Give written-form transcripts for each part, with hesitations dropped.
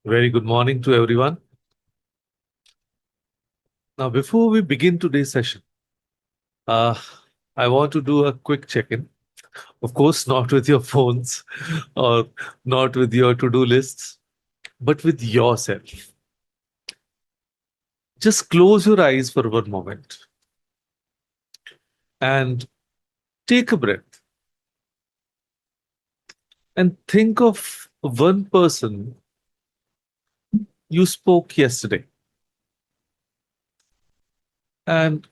Very good morning to everyone. Now, before we begin today's session, uh, I want to do a quick check in. Of course, not with your phones or not with your to do lists, but with yourself. Just close your eyes for one moment and take a breath and think of one person you spoke yesterday. And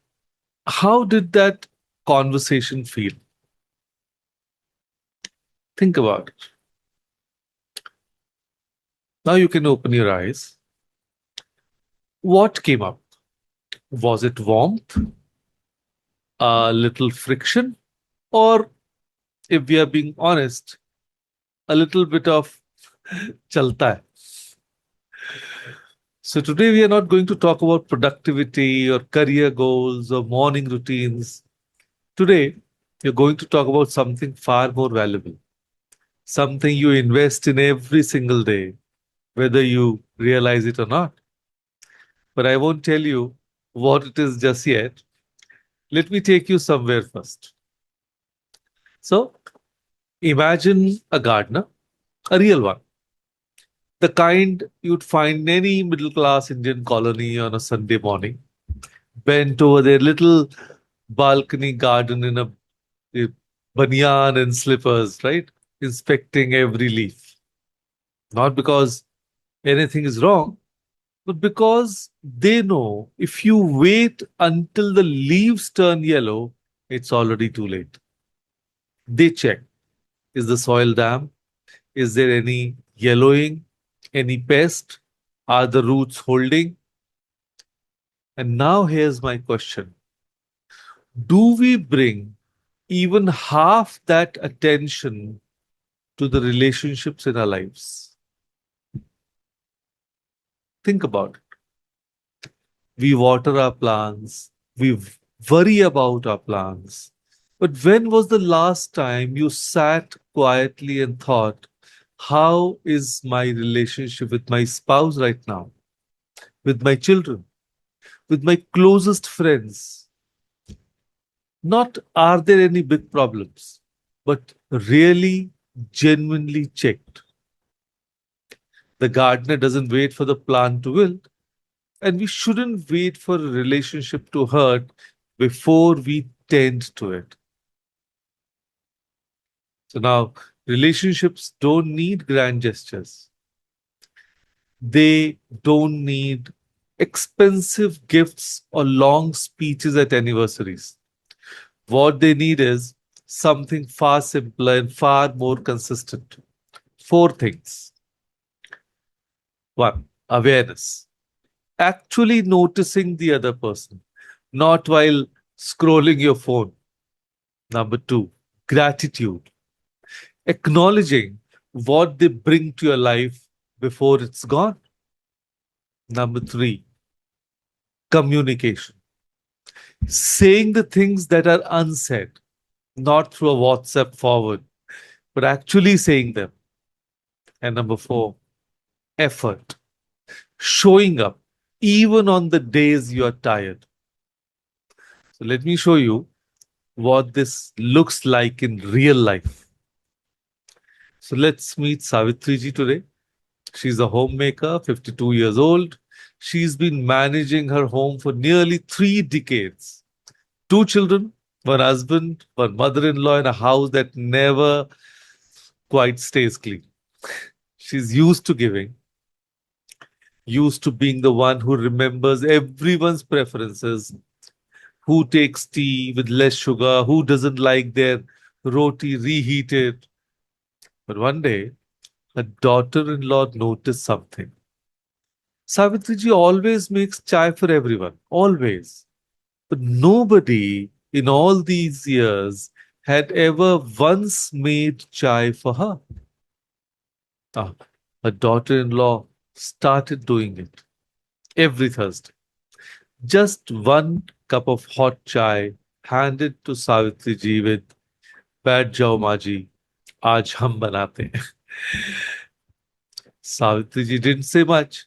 how did that conversation feel? Think about it. Now you can open your eyes. What came up? Was it warmth, a little friction, or if we are being honest, a little bit of chalta hai? So today we are not going to talk about productivity or career goals or morning routines. Today we're going to talk about something far more valuable, something you invest in every single day, whether you realize it or not. But I won't tell you what it is just yet. Let me take you somewhere first. So imagine a gardener, a real one, the kind you'd find in any middle class Indian colony on a Sunday morning, bent over their little balcony garden in a banyan and slippers, right? Inspecting every leaf. Not because anything is wrong, but because they know if you wait until the leaves turn yellow, it's already too late. They check, is the soil damp? Is there any yellowing? Any pest? Are the roots holding? And now here's my question. Do we bring even half that attention to the relationships in our lives? Think about it. We water our plants, we worry about our plants. But when was the last time you sat quietly and thought, how is my relationship with my spouse right now, with my children, with my closest friends? Not are there any big problems, but really genuinely checked. The gardener doesn't wait for the plant to wilt, and we shouldn't wait for a relationship to hurt before we tend to it. So now, relationships don't need grand gestures. They don't need expensive gifts or long speeches at anniversaries. What they need is something far simpler and far more consistent. Four things. One, awareness. Actually noticing the other person, not while scrolling your phone. Number two, gratitude. Acknowledging what they bring to your life before it's gone. Number three, communication. Saying the things that are unsaid, not through a WhatsApp forward, but actually saying them. And number four, effort. Showing up even on the days you are tired. So let me show you what this looks like in real life. So let's meet Savitri ji today. She's a homemaker, 52 years old. She's been managing her home for nearly 3 decades. Two children, one husband, one mother in law, in a house that never quite stays clean. She's used to giving, used to being the one who remembers everyone's preferences, who takes tea with less sugar, who doesn't like their roti reheated. But one day, her daughter in law noticed something. Savitriji always makes chai for everyone, always. But nobody in all these years had ever once made chai for her. Ah, her daughter in law started doing it every Thursday. Just one cup of hot chai handed to Savitri ji with बैठ जाओ माँ जी आज हम बनाते हैं. Savitriji didn't say much,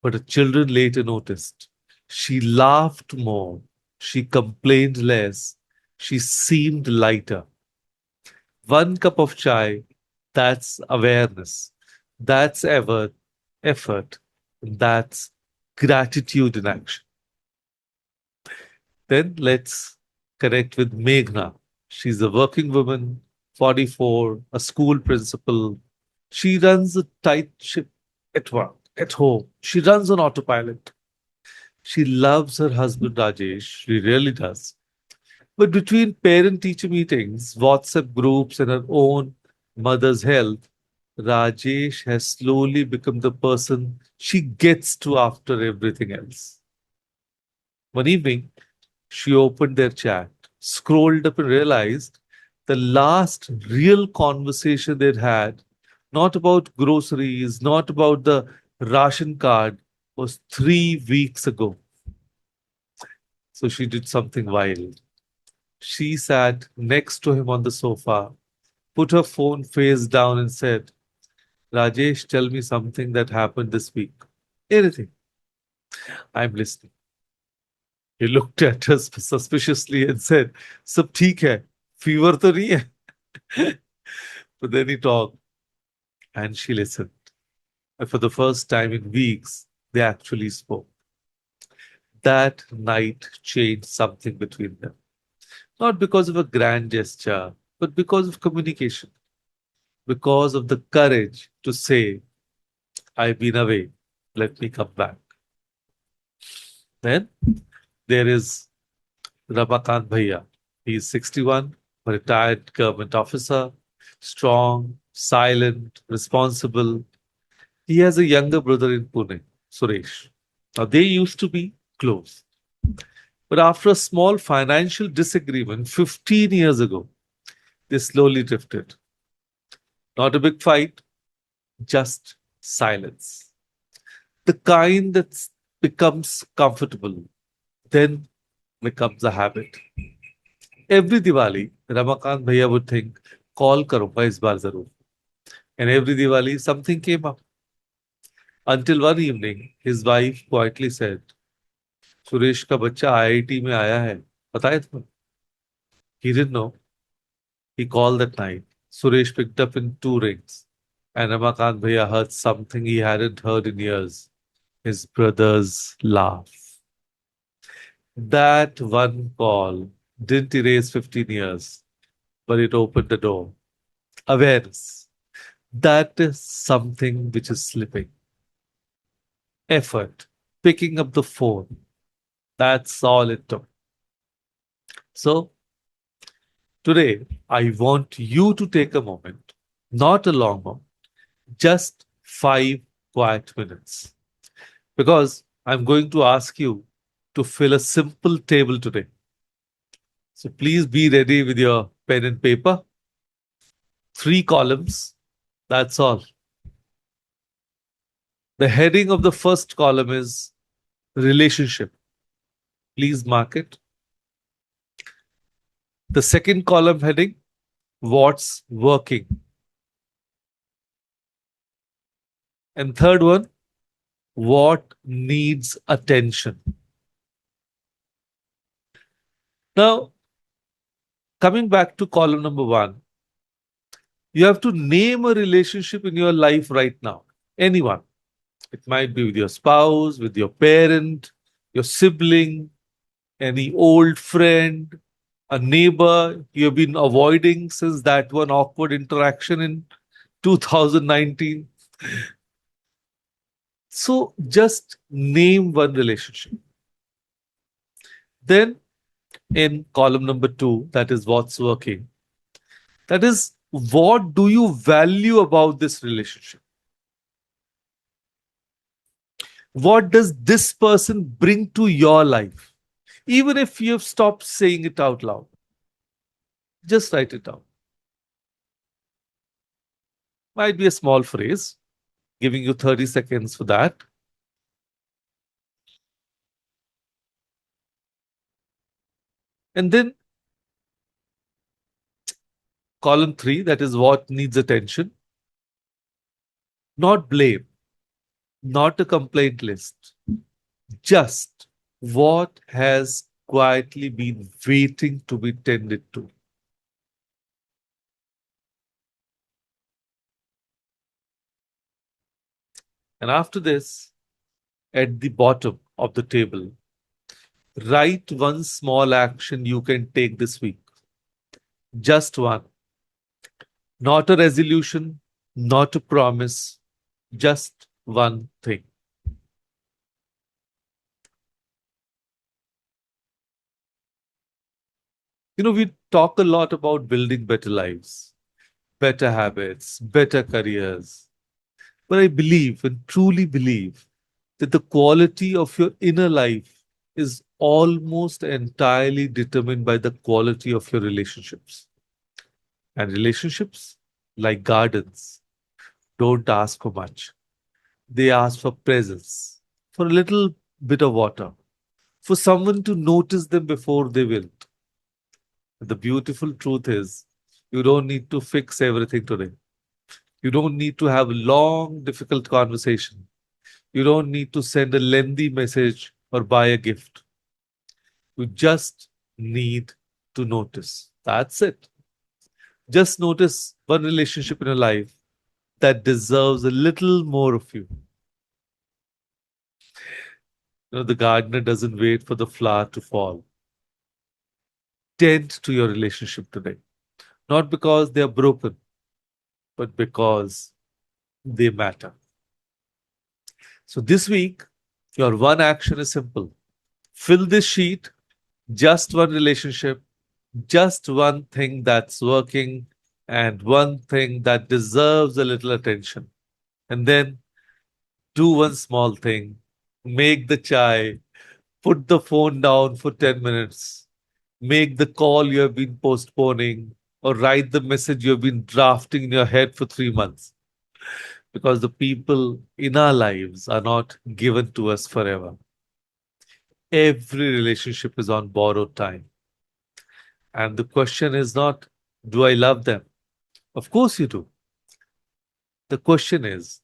but her children later noticed. She laughed more, she complained less, she seemed lighter. One cup of chai, that's awareness, that's effort, that's gratitude in action. Then let's connect with Meghna. She's a working woman, 44, a school principal. She runs a tight ship at work, at home. She runs on autopilot. She loves her husband Rajesh. She really does. But between parent teacher meetings, WhatsApp groups, and her own mother's health, Rajesh has slowly become the person she gets to after everything else. One evening, she opened their chat, scrolled up, and realized the last real conversation they'd had, not about groceries, not about the ration card, was 3 weeks ago. So she did something wild. She sat next to him on the sofa, put her phone face down, and said, Rajesh, tell me something that happened this week. Anything. I'm listening. He looked at her suspiciously and said, Sab theek hai. Fever to nahi hai. But then he talked and she listened. And for the first time in weeks, they actually spoke. That night changed something between them. Not because of a grand gesture, but because of communication, because of the courage to say, I've been away, let me come back. Then there is Ramakant Bhaiya. He is 61, a retired government officer, strong, silent, responsible. He has a younger brother in Pune, Suresh. Now, they used to be close. But after a small financial disagreement 15 years ago, they slowly drifted. Not a big fight, just silence. The kind that becomes comfortable, then becomes a habit. Every Diwali, Ramakant Bhaiya would think, call karunga is baar zarur. And every Diwali, something came up. Until one evening, his wife quietly said, Suresh का बच्चा IIT में आया है पता है तुम्हें he didn't know. He called that night. Suresh picked up in two rings, and Ramakant Bhaiya heard something he hadn't heard in years. His brother's laugh. That one call didn't erase 15 years, but it opened the door. Awareness. That is something which is slipping. Effort. Picking up the phone. That's all it took. So, today, I want you to take a moment, not a long one, just 5 quiet minutes. Because I'm going to ask you to fill a simple table today. So please be ready with your pen and paper. 3 columns. That's all. The heading of the first column is relationship. Please mark it. The second column heading, what's working. And third one, what needs attention. Now, coming back to column number one, you have to name a relationship in your life right now. Anyone. It might be with your spouse, with your parent, your sibling, any old friend, a neighbor you've been avoiding since that one awkward interaction in 2019. So just name one relationship. Then in column number two, that is what's working. That is, what do you value about this relationship? What does this person bring to your life? Even if you've stopped saying it out loud, just write it down. Might be a small phrase, giving you 30 seconds for that. And then column three, that is what needs attention. Not blame, not a complaint list, just what has quietly been waiting to be tended to. And after this, at the bottom of the table, write one small action you can take this week. Just one. Not a resolution, not a promise, just one thing. We talk a lot about building better lives, better habits, better careers. But I believe and truly believe that the quality of your inner life is almost entirely determined by the quality of your relationships. And relationships, like gardens, don't ask for much. They ask for presence, for a little bit of water, for someone to notice them before they wilt. The beautiful truth is, you don't need to fix everything today. You don't need to have a long, difficult conversation. You don't need to send a lengthy message or buy a gift. You just need to notice. That's it. Just notice one relationship in your life that deserves a little more of you. The gardener doesn't wait for the flower to fall. Tend to your relationship today. Not because they are broken, but because they matter. So this week, your one action is simple. Fill this sheet, just one relationship, just one thing that's working, and one thing that deserves a little attention. And then do one small thing. Make the chai, put the phone down for 10 minutes, make the call you have been postponing, or write the message you have been drafting in your head for 3 months. Because the people in our lives are not given to us forever. Every relationship is on borrowed time. And the question is not, do I love them? Of course you do. The question is,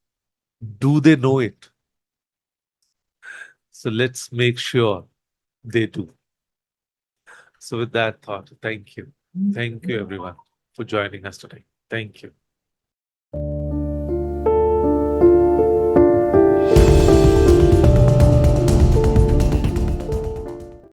do they know it? So let's make sure they do. So, with that thought, thank you. Thank you, everyone, for joining us today. Thank you.